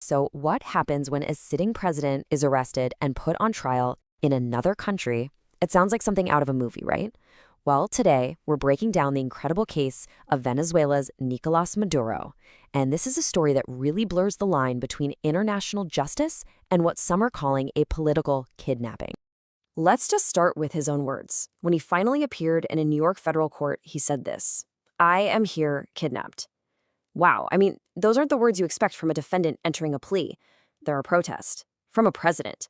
So, what happens when a sitting president is arrested and put on trial in another country? It sounds like something out of a movie, right? Well, today we're breaking down the incredible case of Venezuela's Nicolás Maduro. And this is a story that really blurs the line between international justice and what some are calling a political kidnapping. Let's just start with his own words. When he finally appeared in a New York federal court, he said this: "I am here kidnapped." Wow, I mean, those aren't the words you expect from a defendant entering a plea. They're a protest from a president.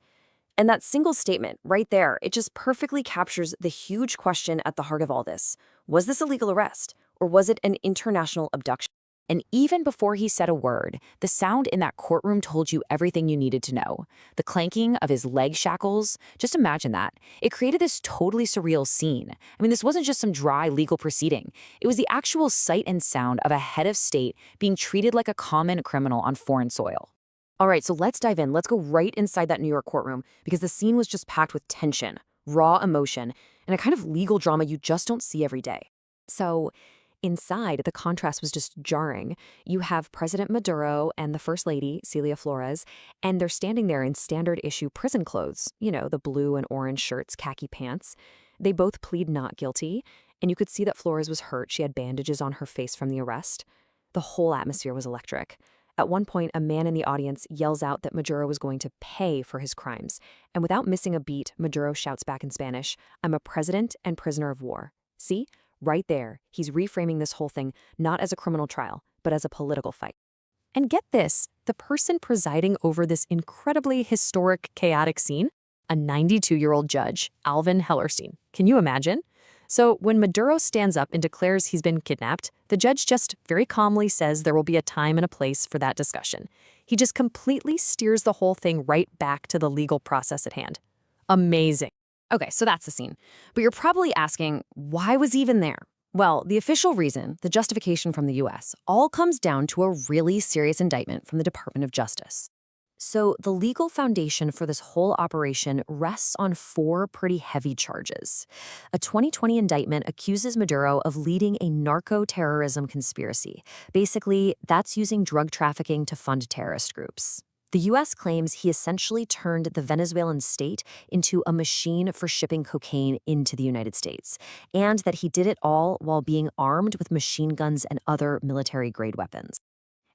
And that single statement right there, it just perfectly captures the huge question at the heart of all this. Was this a legal arrest, or was it an international abduction? And even before he said a word, the sound in that courtroom told you everything you needed to know. The clanking of his leg shackles, just imagine that. It created this totally surreal scene. I mean, this wasn't just some dry legal proceeding. It was the actual sight and sound of a head of state being treated like a common criminal on foreign soil. All right, so let's dive in. Let's go right inside that New York courtroom because the scene was just packed with tension, raw emotion, and a kind of legal drama you just don't see every day. So, inside, the contrast was just jarring. You have President Maduro and the First Lady, Cilia Flores, and they're standing there in standard issue prison clothes, the blue and orange shirts, khaki pants. They both plead not guilty, and you could see that Flores was hurt. She had bandages on her face from the arrest. The whole atmosphere was electric. At one point, a man in the audience yells out that Maduro was going to pay for his crimes. And without missing a beat, Maduro shouts back in Spanish, "I'm a president and prisoner of war." See? Right there, he's reframing this whole thing not as a criminal trial, but as a political fight. And get this, the person presiding over this incredibly historic, chaotic scene? A 92-year-old judge, Alvin Hellerstein. Can you imagine? So when Maduro stands up and declares he's been kidnapped, the judge just very calmly says there will be a time and a place for that discussion. He just completely steers the whole thing right back to the legal process at hand. Amazing. Okay, so that's the scene. But you're probably asking, why was he even there? Well, the official reason, the justification from the US, all comes down to a really serious indictment from the Department of Justice. So the legal foundation for this whole operation rests on four pretty heavy charges. A 2020 indictment accuses Maduro of leading a narco-terrorism conspiracy. Basically, that's using drug trafficking to fund terrorist groups. The U.S. claims he essentially turned the Venezuelan state into a machine for shipping cocaine into the United States, and that he did it all while being armed with machine guns and other military-grade weapons.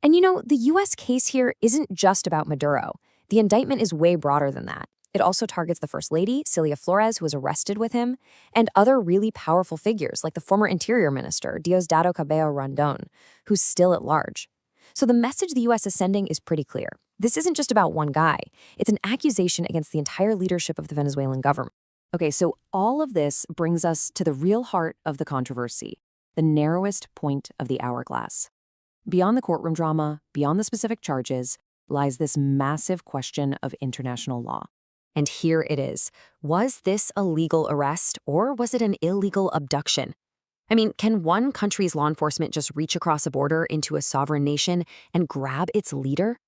And the U.S. case here isn't just about Maduro. The indictment is way broader than that. It also targets the First Lady, Cilia Flores, who was arrested with him, and other really powerful figures like the former Interior Minister, Diosdado Cabello Rondon, who's still at large. So the message the U.S. is sending is pretty clear. This isn't just about one guy. It's an accusation against the entire leadership of the Venezuelan government. Okay, so all of this brings us to the real heart of the controversy, the narrowest point of the hourglass. Beyond the courtroom drama, beyond the specific charges, lies this massive question of international law. And here it is. Was this a legal arrest, or was it an illegal abduction? I mean, can one country's law enforcement just reach across a border into a sovereign nation and grab its leader?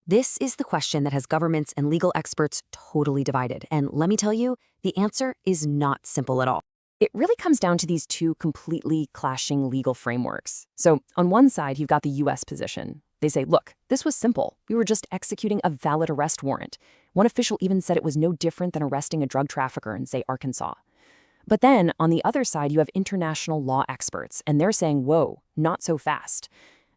This is the question that has governments and legal experts totally divided. And let me tell you, the answer is not simple at all. It really comes down to these two completely clashing legal frameworks. So on one side, you've got the U.S. position. They say, look, this was simple. We were just executing a valid arrest warrant. One official even said it was no different than arresting a drug trafficker in, say, Arkansas. But then, on the other side, you have international law experts, and they're saying, whoa, not so fast.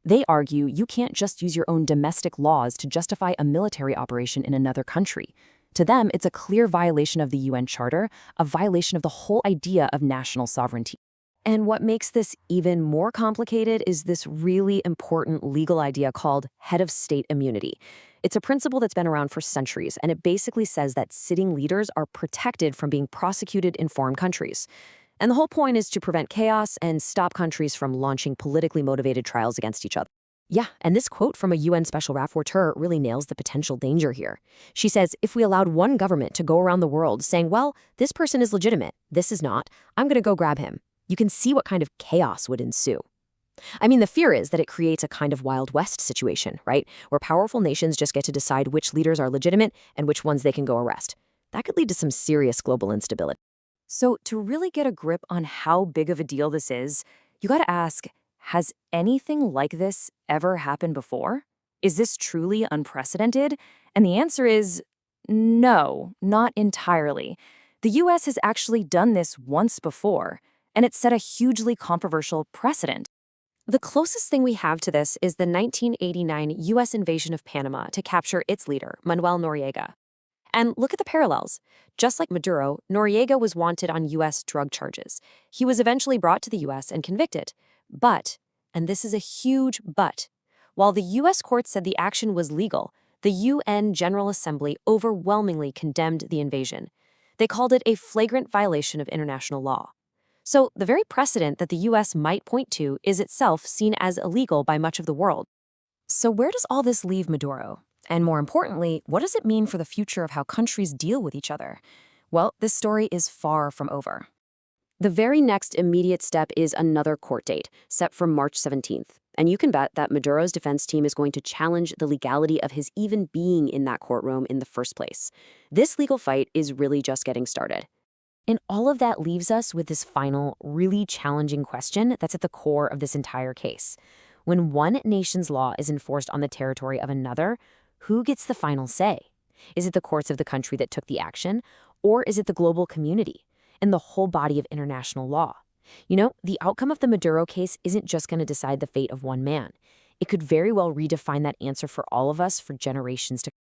They argue you can't just use your own domestic laws to justify a military operation in another country. To them, it's a clear violation of the UN Charter, a violation of the whole idea of national sovereignty. And what makes this even more complicated is this really important legal idea called head of state immunity. It's a principle that's been around for centuries, and it basically says that sitting leaders are protected from being prosecuted in foreign countries. And the whole point is to prevent chaos and stop countries from launching politically motivated trials against each other. Yeah, and this quote from a UN Special Rapporteur really nails the potential danger here. She says, if we allowed one government to go around the world saying, well, this person is legitimate, this is not, I'm going to go grab him, you can see what kind of chaos would ensue. I mean, the fear is that it creates a kind of Wild West situation, right? Where powerful nations just get to decide which leaders are legitimate and which ones they can go arrest. That could lead to some serious global instability. So to really get a grip on how big of a deal this is, you got to ask, has anything like this ever happened before? Is this truly unprecedented? And the answer is no, not entirely. The US has actually done this once before, and it set a hugely controversial precedent. The closest thing we have to this is the 1989 U.S. invasion of Panama to capture its leader, Manuel Noriega. And look at the parallels. Just like Maduro, Noriega was wanted on U.S. drug charges. He was eventually brought to the U.S. and convicted. But, and this is a huge but, while the U.S. courts said the action was legal, the UN General Assembly overwhelmingly condemned the invasion. They called it a flagrant violation of international law. So the very precedent that the U.S. might point to is itself seen as illegal by much of the world. So where does all this leave Maduro? And more importantly, what does it mean for the future of how countries deal with each other? Well, this story is far from over. The very next immediate step is another court date, set for March 17th. And you can bet that Maduro's defense team is going to challenge the legality of his even being in that courtroom in the first place. This legal fight is really just getting started. And all of that leaves us with this final, really challenging question that's at the core of this entire case. When one nation's law is enforced on the territory of another, who gets the final say? Is it the courts of the country that took the action, or is it the global community and the whole body of international law? You know, the outcome of the Maduro case isn't just going to decide the fate of one man. It could very well redefine that answer for all of us for generations to come.